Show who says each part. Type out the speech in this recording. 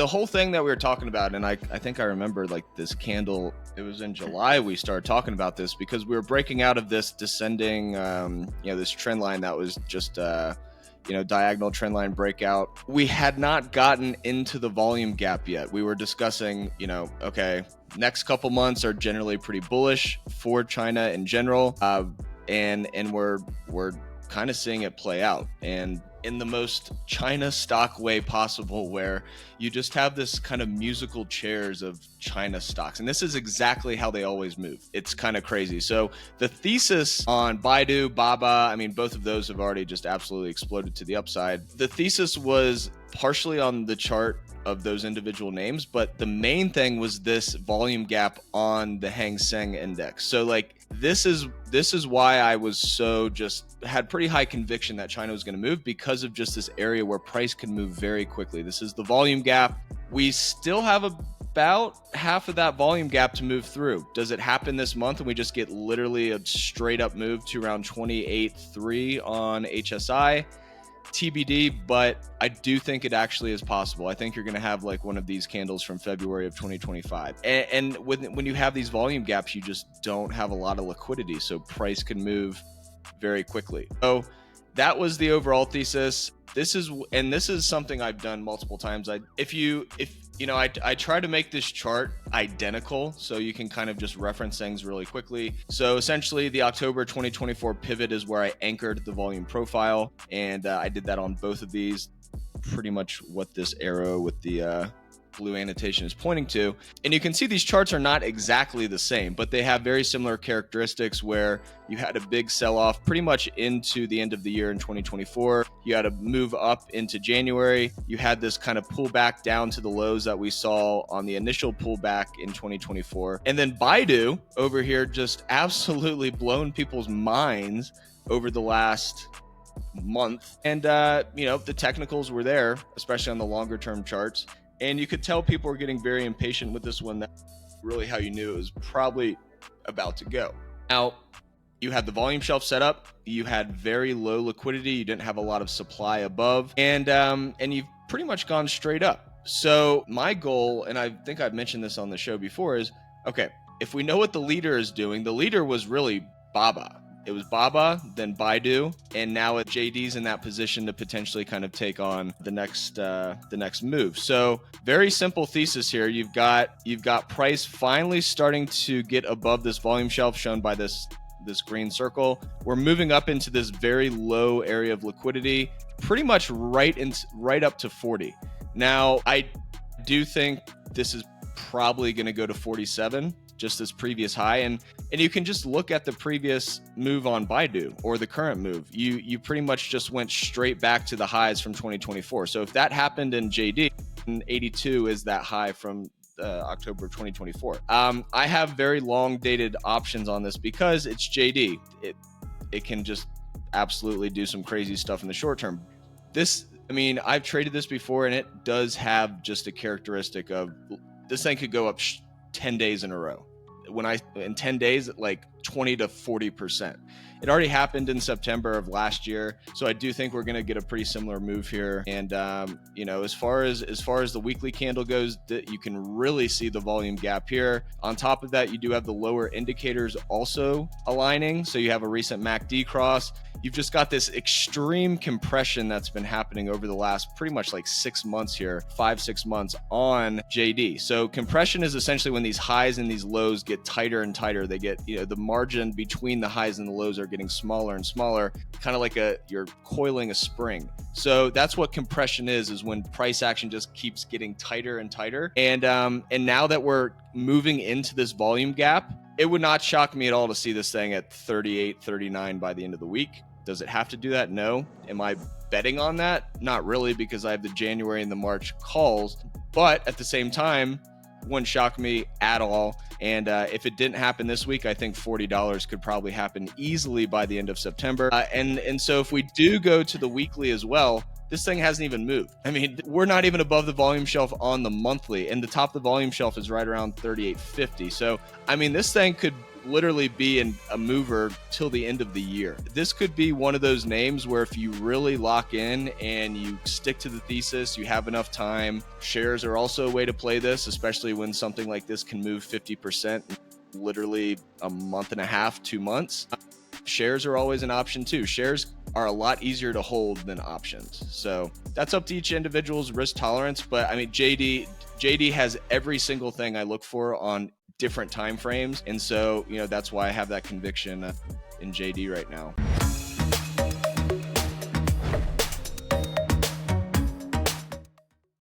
Speaker 1: the whole thing that we were talking about, and I think I remember like this candle, it was in July we started talking about this because we were breaking out of this descending, this trend line that was just, diagonal trend line breakout. We had not gotten into the volume gap yet. We were discussing, okay, next couple months are generally pretty bullish for China in general. And we're kind of seeing it play out, and in the most China stock way possible, where you just have this kind of musical chairs of China stocks. And this is exactly how they always move. It's kind of crazy. So the thesis on Baidu, Baba, both of those have already just absolutely exploded to the upside. The thesis was partially on the chart of those individual names, but the main thing was this volume gap on the Hang Seng index. So like this is why I was had pretty high conviction that China was going to move, because of just this area where price can move very quickly. This is the volume gap. We still have about half of that volume gap to move through. Does it happen this month and we just get literally a straight up move to around 28.3 on HSI? TBD, but I do think it actually is possible. I think you're going to have like one of these candles from February of 2025. And when you have these volume gaps, you just don't have a lot of liquidity. So price can move very quickly. So that was the overall thesis. This is something I've done multiple times. I try to make this chart identical so you can kind of just reference things really quickly. So essentially the October 2024 pivot is where I anchored the volume profile, and I did that on both of these. Pretty much what this arrow with the blue annotation is pointing to. And you can see these charts are not exactly the same, but they have very similar characteristics, where you had a big sell-off pretty much into the end of the year in 2024. You had a move up into January. You had this kind of pullback down to the lows that we saw on the initial pullback in 2024. And then Baidu over here just absolutely blown people's minds over the last month. And, the technicals were there, especially on the longer term charts. And you could tell people were getting very impatient with this one. That's really how you knew it was probably about to go. Now, you had the volume shelf set up. You had very low liquidity. You didn't have a lot of supply above. And you've pretty much gone straight up. So my goal, and I think I've mentioned this on the show before, is, okay, if we know what the leader is doing, the leader was really Baba. It was Baba, then Baidu, and now JD's in that position to potentially kind of take on the next move. So very simple thesis here. You've got price finally starting to get above this volume shelf shown by this green circle. We're moving up into this very low area of liquidity, pretty much right up to 40. Now, I do think this is probably going to go to 47. Just this previous high, and you can just look at the previous move on Baidu or the current move. You pretty much just went straight back to the highs from 2024. So if that happened in JD, 82 is that high from October 2024. I have very long dated options on this because it's JD. It can just absolutely do some crazy stuff in the short term. I've traded this before, and it does have just a characteristic of this thing could go up 10 days in a row. In 10 days, like 20 to 40%. It already happened in September of last year. So I do think we're going to get a pretty similar move here. And, as far as the weekly candle goes, you can really see the volume gap here. On top of that, you do have the lower indicators also aligning. So you have a recent MACD cross. You've just got this extreme compression that's been happening over the last pretty much like 6 months here, 5-6 months on JD. So compression is essentially when these highs and these lows get tighter and tighter. They get, the margin between the highs and the lows are getting smaller and smaller, kind of like you're coiling a spring. So that's what compression is when price action just keeps getting tighter and tighter. And now that we're moving into this volume gap, it would not shock me at all to see this thing at 38, 39 by the end of the week. Does it have to do that? No. Am I betting on that? Not really, because I have the January and the March calls. But at the same time, wouldn't shock me at all. And if it didn't happen this week, I think $40 could probably happen easily by the end of September. And so if we do go to the weekly as well, this thing hasn't even moved. We're not even above the volume shelf on the monthly, and the top of the volume shelf is right around 38.50. So, this thing literally be a mover till the end of the year. This could be one of those names where if you really lock in and you stick to the thesis, you have enough time. Shares are also a way to play this, especially when something like this can move 50% in literally a month and a half, 2 months. Shares are always an option too. Shares are a lot easier to hold than options. So that's up to each individual's risk tolerance. But I mean, JD has every single thing I look for on different time frames. And so, that's why I have that conviction in JD right now.